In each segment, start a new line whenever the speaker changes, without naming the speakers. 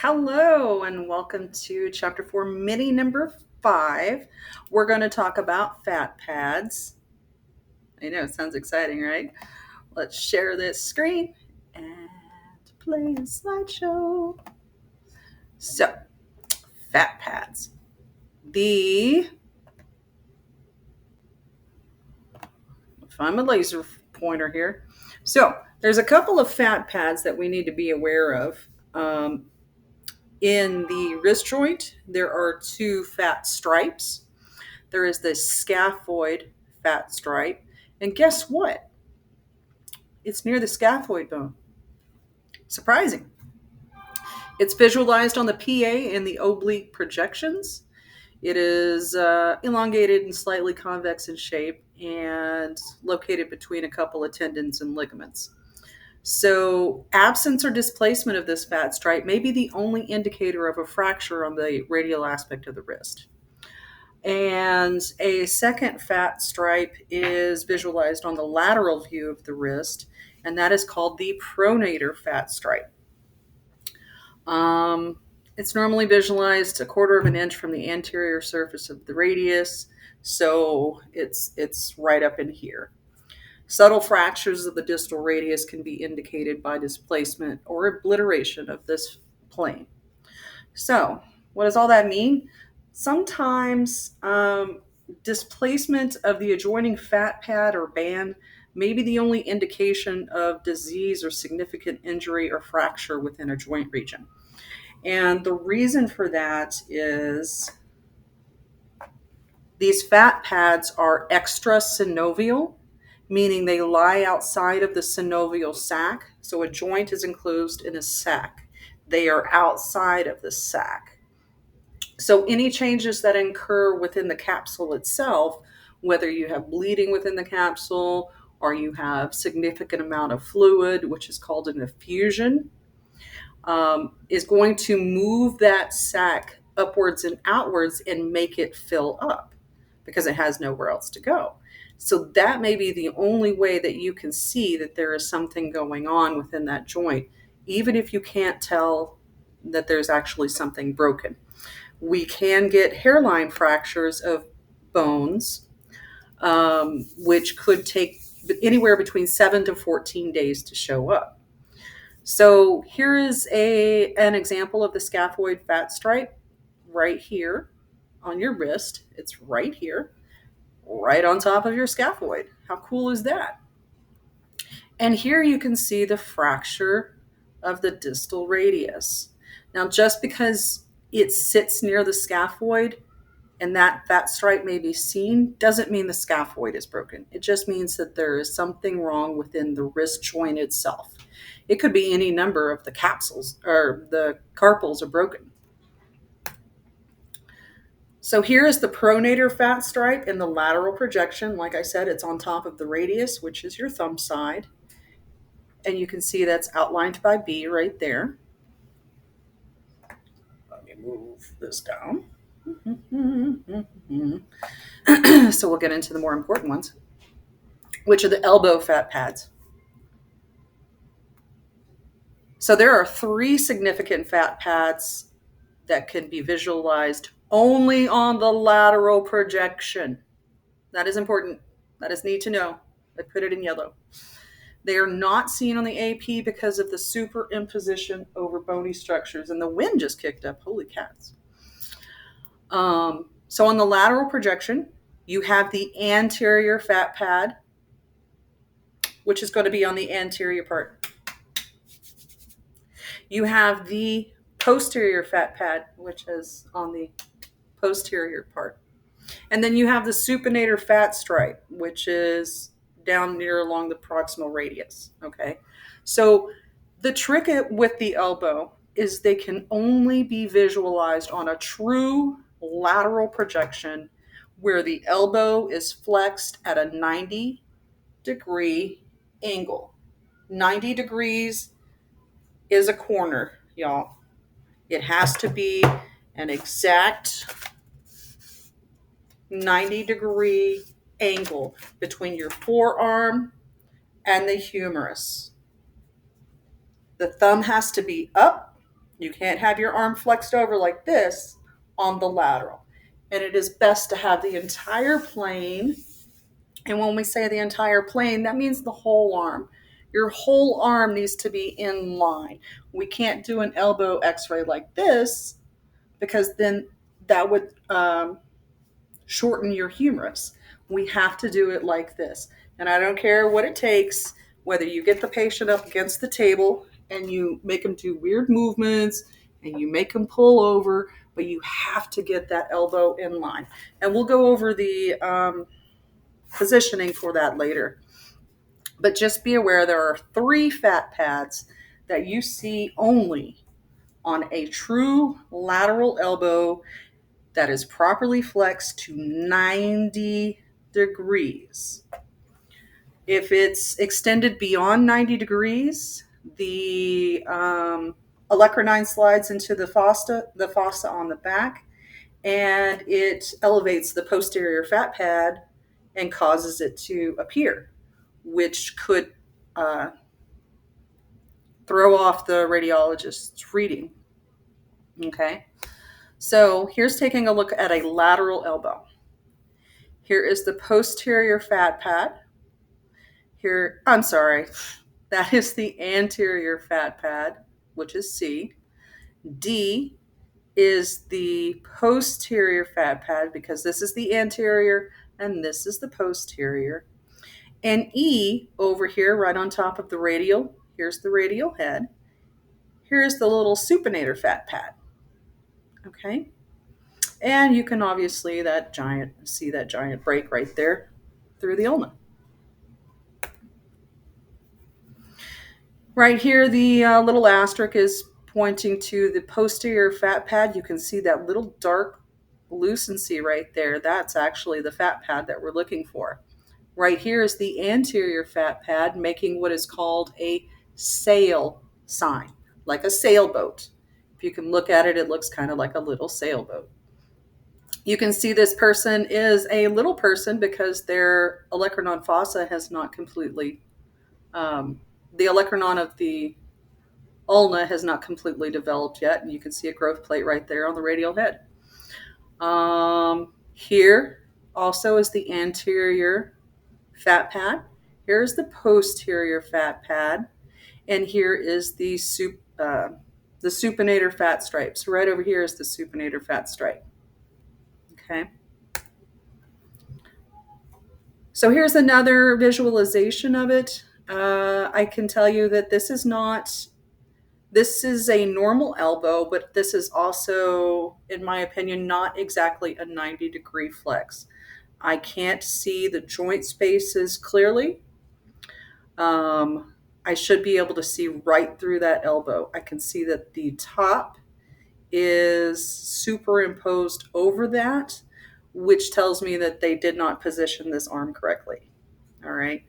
Hello, and welcome to Chapter 4, Mini number 5. We're going to talk about fat pads. I know, it sounds exciting, right? Let's share this screen and play a slideshow. So, fat pads. Find my laser pointer here. So, there's a couple of fat pads that we need to be aware of. In the wrist joint, there are two fat stripes. There is this scaphoid fat stripe. And guess what? It's near the scaphoid bone. Surprising. It's visualized on the PA and the oblique projections. It is elongated and slightly convex in shape and located between a couple of tendons and ligaments. So, absence or displacement of this fat stripe may be the only indicator of a fracture on the radial aspect of the wrist. And a second fat stripe is visualized on the lateral view of the wrist, and that is called the pronator fat stripe. It's normally visualized a quarter of an inch from the anterior surface of the radius, so it's right up in here. Subtle fractures of the distal radius can be indicated by displacement or obliteration of this plane. So, what does all that mean? Sometimes displacement of the adjoining fat pad or band may be the only indication of disease or significant injury or fracture within a joint region. And the reason for that is these fat pads are extrasynovial, meaning they lie outside of the synovial sac. So a joint is enclosed in a sac. They are outside of the sac. So any changes that occur within the capsule itself, whether you have bleeding within the capsule or you have significant amount of fluid, which is called an effusion, is going to move that sac upwards and outwards and make it fill up because it has nowhere else to go. So that may be the only way that you can see that there is something going on within that joint, even if you can't tell that there's actually something broken. We can get hairline fractures of bones, which could take anywhere between 7 to 14 days to show up. So here is an example of the scaphoid fat stripe right here on your wrist. It's right here, right on top of your scaphoid. How cool is that? And here you can see the fracture of the distal radius. Now, just because it sits near the scaphoid and that fat stripe may be seen doesn't mean the scaphoid is broken. It just means that there is something wrong within the wrist joint itself. It could be any number of the capsules or the carpals are broken. So here is the pronator fat stripe in the lateral projection. Like I said, it's on top of the radius, which is your thumb side. And you can see that's outlined by B right there. Let me move this down. So we'll get into the more important ones, which are the elbow fat pads. So there are 3 significant fat pads that can be visualized only on the lateral projection. That is important. That is need to know. I put it in yellow. They are not seen on the AP because of the superimposition over bony structures. And the wind just kicked up. Holy cats. So on the lateral projection, you have the anterior fat pad, which is going to be on the anterior part. You have the posterior fat pad, which is on the posterior part. And then you have the supinator fat stripe, which is down near along the proximal radius. Okay. So the trick with the elbow is they can only be visualized on a true lateral projection where the elbow is flexed at a 90-degree angle. 90 degrees is a corner, y'all. It has to be an exact 90-degree angle between your forearm and the humerus. The thumb has to be up, You can't have your arm flexed over like this on the lateral. And it is best to have the entire plane. And when we say the entire plane, that means the whole arm. Your whole arm needs to be in line. We can't do an elbow x-ray like this because then that would shorten your humerus. We have to do it like this. And I don't care what it takes, whether you get the patient up against the table and you make them do weird movements and you make them pull over, but you have to get that elbow in line. And we'll go over the positioning for that later. But just be aware there are 3 fat pads that you see only on a true lateral elbow that is properly flexed to 90 degrees. If it's extended beyond 90 degrees, the olecranon slides into the fossa on the back, and it elevates the posterior fat pad and causes it to appear, which could throw off the radiologist's reading. Okay, so here's taking a look at a lateral elbow. Here is the posterior fat pad. Here, I'm sorry, that is the anterior fat pad, which is C. D is the posterior fat pad because this is the anterior and this is the posterior. And E over here, right on top of the radial, here's the radial head. Here's the little supinator fat pad. Okay. And you can obviously see that giant break right there through the ulna. Right here, the little asterisk is pointing to the posterior fat pad. You can see that little dark lucency right there. That's actually the fat pad that we're looking for. Right here is the anterior fat pad making what is called a sail sign, like a sailboat. If you can look at it, it looks kind of like a little sailboat. You can see this person is a little person because their olecranon fossa has not completely, the olecranon of the ulna has not completely developed yet. And you can see a growth plate right there on the radial head. Here also is the anterior fat pad. Here is the posterior fat pad. And here is the supinator fat stripe. So right over here is the supinator fat stripe. Okay. So here's another visualization of it. I can tell you that this is a normal elbow, but this is also, in my opinion, not exactly a 90-degree flex. I can't see the joint spaces clearly. I should be able to see right through that elbow. I can see that the top is superimposed over that, which tells me that they did not position this arm correctly. All right.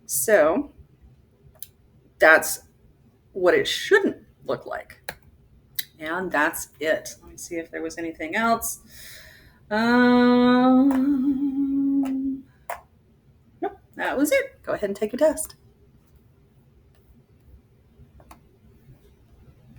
So that's what it shouldn't look like. And that's it. Let me see if there was anything else. Nope, that was it. Go ahead and take a test.